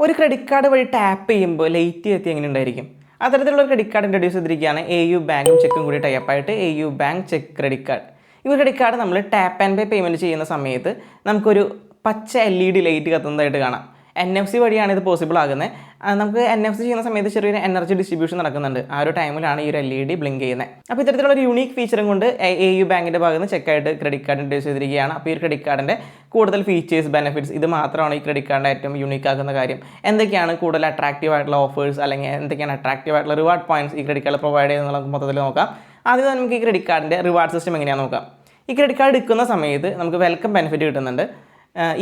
ഒരു credit card വഴി tap ചെയ്യുമ്പോൾ ലേറ്റ് എത്തി എങ്ങനെ ഉണ്ടായിരിക്കും? അത്തരത്തിലുള്ള ക്രെഡിറ്റ് കാർഡ് ഇൻട്രൊഡ്യൂസ് ചെയ്തിരിക്കുകയാണ് AU ബാങ്കും ചെക്കും കൂടി ടൈപ്പായിട്ട് AU bank check credit card. ഈ ക്രെഡിറ്റ് കാർഡ് നമ്മൾ ടാപ്പ് ആൻഡ് പേ പേയ്മെൻറ്റ് ചെയ്യുന്ന സമയത്ത് നമുക്കൊരു പച്ച LED ലൈറ്റ് കത്തുന്നതായിട്ട് കാണാം. NFC വഴിയാണ് ഇത് പോസിബിൾ ആകുന്നത്. നമുക്ക് NFC ചെയ്യുന്ന സമയത്ത് ചെറിയൊരു എനർജി ഡിസ്ട്രിബ്യൂഷൻ നടക്കുന്നുണ്ട്. ആ ഒരു ടൈമിലാണ് ഈ ഒരു LED ബ്ലിങ്ക് ചെയ്യുന്നത്. അപ്പോൾ ഇത്തരത്തിലുള്ള ഒരു യൂണീക്ക് ഫീച്ചറും കൊണ്ട് AU ബാങ്കിൻ്റെ ഭാഗത്ത് നിന്ന് ചെക്കായിട്ട് ക്രെഡിറ്റ് കാർഡ് ഇൻട്രൊഡ്യൂസ് ചെയ്തിരിക്കുകയാണ്. അപ്പോൾ ഈ ക്രെഡിറ്റ് കാർഡിൻ്റെ കൂടുതൽ ഫീച്ചേഴ്സ്, ബെനിഫിറ്റ്സ് ഇത് മാത്രമാണ് ഈ ക്രെഡിറ്റ് കാർഡിൻ്റെ ഏറ്റവും യൂണീക്ക് ആക്കുന്ന കാര്യം. എന്തൊക്കെയാണ് കൂടുതൽ അട്രാക്റ്റീവ് ആയിട്ടുള്ള ഓഫേഴ്സ്, അല്ലെങ്കിൽ എന്തൊക്കെയാണ് അട്രാക്റ്റീവ് ആയിട്ടുള്ള റിവാർഡ് പോയിന്റ്സ് ഈ ക്രെഡിറ്റ് കാർഡ് പ്രൊവൈഡ് ചെയ്യുന്നത് നമുക്ക് മൊത്തത്തിൽ നോക്കാം. ആദ്യം നമുക്ക് ഈ ക്രെഡിറ്റ് കാർഡിൻ്റെ റിവാർഡ് സിസ്റ്റം എങ്ങനെയാണെന്ന് നോക്കാം. ഈ ക്രെഡിറ്റ് കാർഡ് എടുക്കുന്ന സമയത്ത് നമുക്ക് വെൽക്കം ബെനിഫിറ്റ് കിട്ടുന്നുണ്ട്.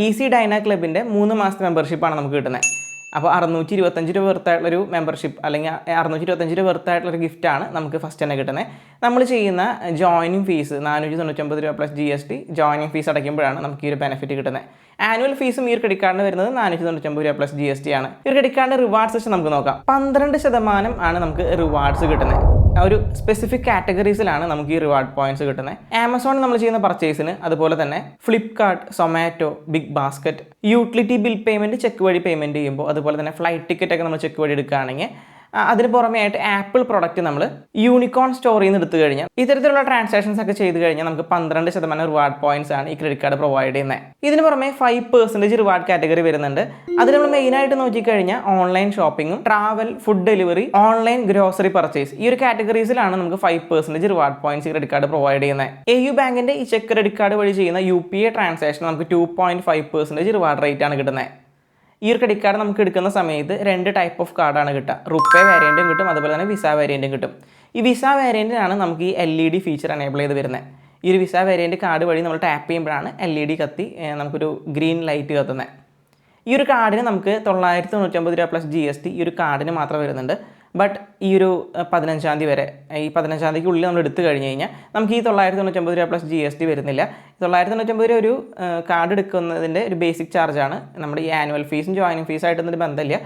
ഈസി ഡൈന ക്ലബിൻ്റെ 3 മാസത്തെ മെമ്പർഷിപ്പാണ് നമുക്ക് കിട്ടുന്നത്. അപ്പോൾ 625 രൂപ വെർത്തായിട്ടുള്ളൊരു മെമ്പർഷിപ്പ്, അല്ലെങ്കിൽ 625 രൂപ വെർത്തായിട്ടുള്ളൊരു ഗിഫ്റ്റാണ് നമുക്ക് ഫസ്റ്റ് തന്നെ കിട്ടുന്നത്. നമ്മൾ ചെയ്യുന്ന ജോയിനിങ് ഫീസ് 499 രൂപ പ്ലസ് GST ജോയിനിങ് ഫീസ് അടയ്ക്കുമ്പോഴാണ് നമുക്ക് ഈ ഒരു ബെനിഫിറ്റ് കിട്ടുന്നത്. ആനുവൽ ഫീസും ഈ ഒരു ക്രെഡിറ്റ് കാർഡിന് വരുന്നത് 499 രൂപ പ്ലസ് GST ആണ്. ഈ ഒരു ക്രെഡിറ്റ് കാർഡിൻ്റെ റിവാർഡ് സിസ്റ്റം നമുക്ക് നോക്കാം. 12% ആണ് നമുക്ക് റിവാർഡ്സ് കിട്ടുന്നത്. ഒരു സ്പെസിഫിക് കാറ്റഗറീസിലാണ് നമുക്ക് ഈ റിവാർഡ് പോയിന്റ്സ് കിട്ടുന്നത്. ആമസോൺ നമ്മൾ ചെയ്യുന്ന പർച്ചേസിന്, അതുപോലെ തന്നെ Flipkart, Zomato, big basket, utility bill payment check വഴി പേയ്മെൻറ്റ് ചെയ്യുമ്പോൾ, അതുപോലെ തന്നെ ഫ്ലൈറ്റ് ടിക്കറ്റ് ഒക്കെ നമ്മൾ ചെക്ക് വഴി എടുക്കുകയാണെങ്കിൽ, അതിന് പുറമേ ആയിട്ട് ആപ്പിൾ പ്രൊഡക്റ്റ് നമ്മൾ യൂണിക്കോൺ സ്റ്റോറിൽ നിന്ന് എടുത്തു കഴിഞ്ഞാൽ, ഇത്തരത്തിലുള്ള ട്രാൻസാക്ഷൻസ് ഒക്കെ ചെയ്ത് കഴിഞ്ഞാൽ നമുക്ക് 12% റിവാർഡ് പോയിന്റ്സ് ആണ് ഈ ക്രെഡിറ്റ് കാർഡ് പ്രൊവൈഡ് ചെയ്യുന്നത്. ഇതിന് പുറമെ 5% റിവാർഡ് കാറ്റഗറി വരുന്നുണ്ട്. അതിൽ നമ്മൾ മെയിനായിട്ട് നോക്കിക്കഴിഞ്ഞാൽ ഓൺലൈൻ ഷോപ്പിങ്ങും, travel, food delivery, online grocery purchase, ഈ ഒരു കാറ്റഗറീസിലാണ് നമുക്ക് 5% റിവാർഡ് പോയിന്റ്സ് ഈ ക്രെഡിറ്റ് കാർഡ് പ്രൊവൈഡ് ചെയ്യുന്നത്. AU ബാങ്കിന്റെ ഈ ചെക്ക് ക്രെഡിറ്റ് കാർഡ് വഴി ചെയ്യുന്ന UPA ട്രാൻസാക്ഷൻ നമുക്ക് 2.5% റിവാർഡ് റേറ്റ് ആണ് കിട്ടുന്നത്. ഈ ഒരു ക്രെഡിറ്റ് കാർഡ് നമുക്ക് എടുക്കുന്ന സമയത്ത് 2 ടൈപ്പ് ഓഫ് കാർഡാണ് കിട്ടുക. റുപ്പേ വേരിയൻറ്റും കിട്ടും, അതുപോലെ തന്നെ വിസ വേരിയൻറ്റും കിട്ടും. ഈ വിസ വേരിയൻറ്റിനാണ് നമുക്ക് ഈ LED ഫീച്ചർ എനേബിൾ ചെയ്ത് വരുന്നത്. ഈ ഒരു വിസ വേരിയൻറ്റ് കാർഡ് വഴി നമ്മൾ ടാപ്പ് ചെയ്യുമ്പോഴാണ് LED കത്തി നമുക്കൊരു ഗ്രീൻ ലൈറ്റ് കത്തുന്നത്. ഈ ഒരു കാർഡിന് നമുക്ക് 999 രൂപ പ്ലസ് GST ഈ ഒരു കാർഡിന് മാത്രം വരുന്നുണ്ട്. ബട്ട് ഈ ഒരു 15-ാം തീയതി വരെ, ഈ 15-ാം തീയതിക്കുള്ളിൽ നമ്മൾ എടുത്തു കഴിഞ്ഞ് കഴിഞ്ഞാൽ നമുക്ക് ഈ 999 രൂപ പ്ലസ് GST വരുന്നില്ല. 999 രൂപ ഒരു കാർഡ് എടുക്കുന്നതിൻ്റെ ഒരു ബേസിക് ചാർജാണ്. നമ്മുടെ ഈ ആനുവൽ ഫീസും ജോയിനിങ് ഫീസായിട്ടൊന്നും ബന്ധമില്ല.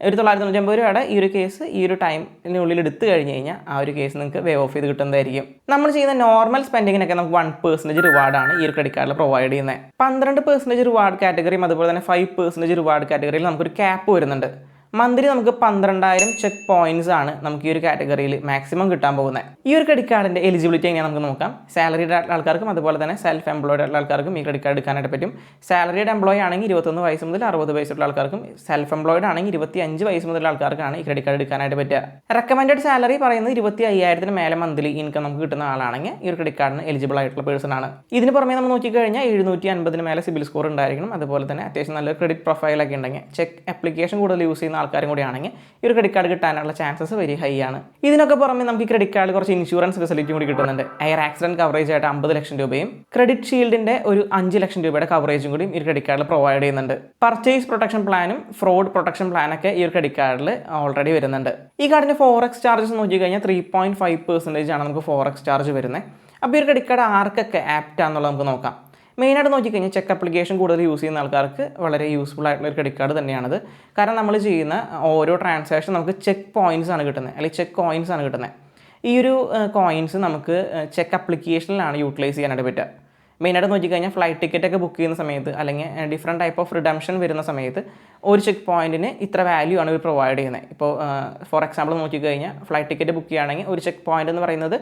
ഒരു 999 രൂപയുടെ ഈ ഒരു കേസ് ഈ ഒരു ടൈമിനുള്ളിൽ എടുത്തു കഴിഞ്ഞ് കഴിഞ്ഞാൽ ആ ഒരു കേസ് നിങ്ങൾക്ക് വേ ഓഫ് ചെയ്ത് കിട്ടുന്നതായിരിക്കും. നമ്മൾ ചെയ്യുന്ന നോർമൽ സ്പെൻഡിങ്ങിനൊക്കെ നമുക്ക് 1% റിവാർഡാണ് ഈ ഒരു ക്രെഡിറ്റ് കാർഡിൽ പ്രൊവൈഡ് ചെയ്യുന്നത്. 12% റിവാർഡ് കാറ്റഗറിയും, അതുപോലെ തന്നെ 5% റിവാർഡ് കാറ്റഗറിയിൽ നമുക്കൊരു ക്യാപ്പ് വരുന്നുണ്ട്. മന്ത്ലി നമുക്ക് 12,000 ചെക്ക് പോയിന്റ്സ് ആണ് നമുക്ക് ഈ ഒരു കാറ്റഗറിയിൽ മാക്സിമം കിട്ടാൻ പോകുന്നത്. ഈ ഒരു ക്രെഡിറ്റ് കാർഡിൻ്റെ എലിജിബിലിറ്റി എങ്ങനെയാണ് നമുക്ക് നോക്കാം. സാലറിഡ് ആയിട്ടുള്ള ആൾക്കാർക്കും, അതുപോലെ തന്നെ സെൽഫ് എംപ്ലോയിഡ് ആയിട്ടുള്ള ആൾക്കാർക്കും ഈ ക്രെഡിറ്റ് കാർഡ് എടുക്കാനായിട്ട് പറ്റും. സാലറിഡ് എംപ്ലോയി ആണെങ്കിൽ 21 വയസ്സ് മുതൽ 60 വയസ്സുള്ള ആൾക്കാർക്കും, സെൽഫ് എംപ്ലോയിഡ് ആണെങ്കിൽ 25 വയസ്സ് മുതലുള്ള ആൾക്കാർക്കാണ് ഈ ക്രെഡിറ്റ് കാർഡ് എടുക്കാനായിട്ട് പറ്റുക. റെക്കമെൻഡഡ് സാലറി പറയുന്നത് 25,000 മേലെ മന്ത്ലി ഇൻകം നമുക്ക് കിട്ടുന്ന ആളാണെങ്കിൽ ഈ ഒരു ക്രെഡിറ്റ് കാർഡിന് എലിജിബിൾ ആയിട്ടുള്ള പേഴ്സൺ ആണ്. ഇതിന് പുറമെ നമ്മൾ നോക്കിക്കഴിഞ്ഞാൽ 750 മേലെ സിബിൽ സ്കോർ ഉണ്ടായിരിക്കണം. അതുപോലെ തന്നെ അത്യാവശ്യം നല്ലൊരു ക്രെഡിറ്റ് പ്രൊഫൈലൊക്കെ ഉണ്ടെങ്കിൽ, ചെക്ക് ആപ്ലിക്കേഷൻ കൂടുതൽ യൂസ് ചെയ്യുന്ന ആൾക്കാരും കൂടിയാണെങ്കിൽ ഈ ഒരു ക്രെഡിറ്റ് കാർഡ് കിട്ടാനുള്ള ചാൻസസ് വെരി ഹൈ ആണ്. ഇതിനൊക്കെ പുറമെ നമുക്ക് ഈ ക്രെഡിറ്റ് കാർഡ് കുറച്ച് ഇൻഷുറൻസ് ഫെസിലിറ്റി കൂടി കിട്ടുന്നുണ്ട്. എയർ ആക്സിഡന്റ് കവറേജ് ആയിട്ട് 50 ലക്ഷം രൂപയും, ക്രെഡിറ്റ് ഷീൽഡിന്റെ ഒരു 5 ലക്ഷം രൂപയുടെ കവറേജും കൂടി ഈ ക്രെഡിറ്റ് കാർഡിൽ പ്രൊവൈഡ് ചെയ്യുന്നുണ്ട്. പർച്ചേസ് പ്രൊട്ടക്ഷൻ പ്ലാനും ഫ്രോഡ് പ്രൊട്ടക്ഷൻ പ്ലാനൊക്കെ ഈ ഒരു ക്രെഡിറ്റ് കാർഡിൽ ഓൾറെഡി വരുന്നുണ്ട്. ഈ കാർഡിന്റെ ഫോറക്സ് ചാർജസ് നോക്കി കഴിഞ്ഞാൽ 3.5% ആണ് നമുക്ക് ഫോറക്സ് ചാർജ് വരുന്നത്. അപ്പോൾ ഈ ഒരു ക്രെഡിറ്റ് കാർഡ് ആർക്കൊക്കെ ആപ്റ്റ് ആണെന്നുള്ളത് നമുക്ക് നോക്കാം. മെയിനായിട്ട് നോക്കിക്കഴിഞ്ഞാൽ ചെക്ക് ആപ്ലിക്കേഷൻ കൂടുതൽ യൂസ് ചെയ്യുന്ന ആൾക്കാർക്ക് വളരെ യൂസ്ഫുൾ ആയിട്ടുള്ള ഒരു ക്രെഡിറ്റ് കാർഡ് തന്നെയാണത്. കാരണം നമ്മൾ ചെയ്യുന്ന ഓരോ ട്രാൻസാക്ഷൻ നമുക്ക് ചെക്ക് പോയിന്റ്സ് ആണ് കിട്ടുന്നത്, അല്ലെങ്കിൽ ചെക്ക് കോയിൻസ് ആണ് കിട്ടുന്നത്. ഈ ഒരു കോയിൻസ് നമുക്ക് ചെക്ക് ആപ്ലിക്കേഷനിലാണ് യൂട്ടിലൈസ് ചെയ്യാനായിട്ട് പറ്റുക. മെയിനായിട്ട് നോക്കിക്കഴിഞ്ഞാൽ ഫ്ലൈറ്റ് ടിക്കറ്റ് ഒക്കെ ബുക്ക് ചെയ്യുന്ന സമയത്ത്, അല്ലെങ്കിൽ ഡിഫറെൻറ്റ് ടൈപ്പ് ഓഫ് റിഡംഷൻ വരുന്ന സമയത്ത് ഒരു ചെക്ക് പോയിന്റിന് ഇത്ര വാല്യൂ ആണ് ഇവർ പ്രൊവൈഡ് ചെയ്യുന്നത്. ഇപ്പോൾ ഫോർ എക്സാമ്പിൾ നോക്കിക്കഴിഞ്ഞാൽ ഫ്ലൈറ്റ് ടിക്കറ്റ് ബുക്ക് ചെയ്യുകയാണെങ്കിൽ ഒരു ചെക്ക് പോയിന്റ് എന്ന് പറയുന്നത്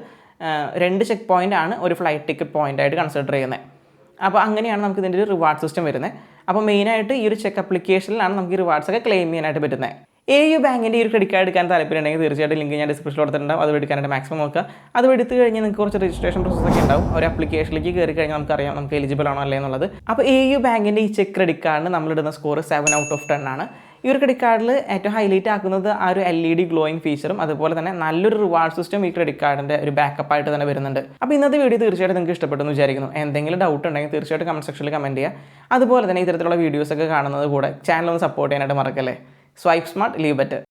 2 ചെക്ക് പോയിന്റ് ആണ് ഒരു ഫ്ലൈറ്റ് ടിക്കറ്റ് പോയിന്റ് ആയിട്ട് കൺസിഡർ ചെയ്യുന്നത്. അപ്പോൾ അങ്ങനെയാണ് നമുക്ക് ഇതിൻ്റെ ഒരു റിവാർഡ് സിസ്റ്റം വരുന്നത്. അപ്പോൾ മെയിനായിട്ട് ഈ ഒരു ചെക്ക് ആപ്ലിക്കേഷനിലാണ് നമുക്ക് ഈ റിവാർഡ്സ് ഒക്കെ ക്ലെയിം ചെയ്യാനായിട്ട് പറ്റുന്നത്. AU ബാങ്കിൻ്റെ ഈ ഒരു ക്രെഡിറ്റ് കാർഡ് എടുക്കാൻ താല്പര്യമുണ്ടെങ്കിൽ തീർച്ചയായിട്ടും ലിങ്ക് ഞാൻ ഡിസ്ക്രിപ്ഷനിൽ കൊടുത്തിട്ടുണ്ടാവും. അത് എടുക്കാനായിട്ട് മാക്സിമം നോക്കുക. അത് എടുത്തു കഴിഞ്ഞാൽ നിങ്ങൾക്ക് കുറച്ച് രജിസ്ട്രേഷൻ പ്രോസസ്സൊക്കെ ഉണ്ടാവും. ഒരു ആപ്ലിക്കേഷനിലേക്ക് കയറി കഴിഞ്ഞാൽ നമുക്കറിയാം നമുക്ക് എലിജിബിൾ ആണോ അല്ലേ എന്നുള്ളത്. അപ്പോൾ AU ബാങ്കിൻ്റെ ഈ ചെക്ക് ക്രെഡിറ്റ് കാർഡിന് നമ്മളിടുന്ന സ്കോർ 7 out of 10 ആണ്. ഈ ഒരു ക്രെഡിറ്റ് കാർഡിൽ ഏറ്റവും ഹൈലൈറ്റ് ആക്കുന്നത് ആ ഒരു LED ഗ്ലോയിങ് ഫീച്ചറും, അതുപോലെ തന്നെ നല്ലൊരു റിവാർഡ് സിസ്റ്റം ഈ ക്രെഡിറ്റ് കാർഡിൻ്റെ ഒരു ബാക്കപ്പ് ആയിട്ട് തന്നെ വരുന്നുണ്ട്. അപ്പോൾ ഇന്നത്തെ വീഡിയോ തീർച്ചയായിട്ടും നിങ്ങൾക്ക് ഇഷ്ടപ്പെട്ടെന്ന് വിചാരിക്കുന്നു. എന്തെങ്കിലും ഡൗട്ട് ഉണ്ടെങ്കിൽ തീർച്ചയായിട്ടും കമൻറ്റ് സെക്ഷനിൽ കമൻറ്റ് ചെയ്യുക. അതുപോലെ തന്നെ ഇത്തരത്തിലുള്ള വീഡിയോസൊക്കെ കാണുന്നത് കൂടെ ചാനൽ ഒന്ന് സപ്പോർട്ട് ചെയ്യാനായിട്ട് മറക്കല്ലേ. Swipe smart, leave better.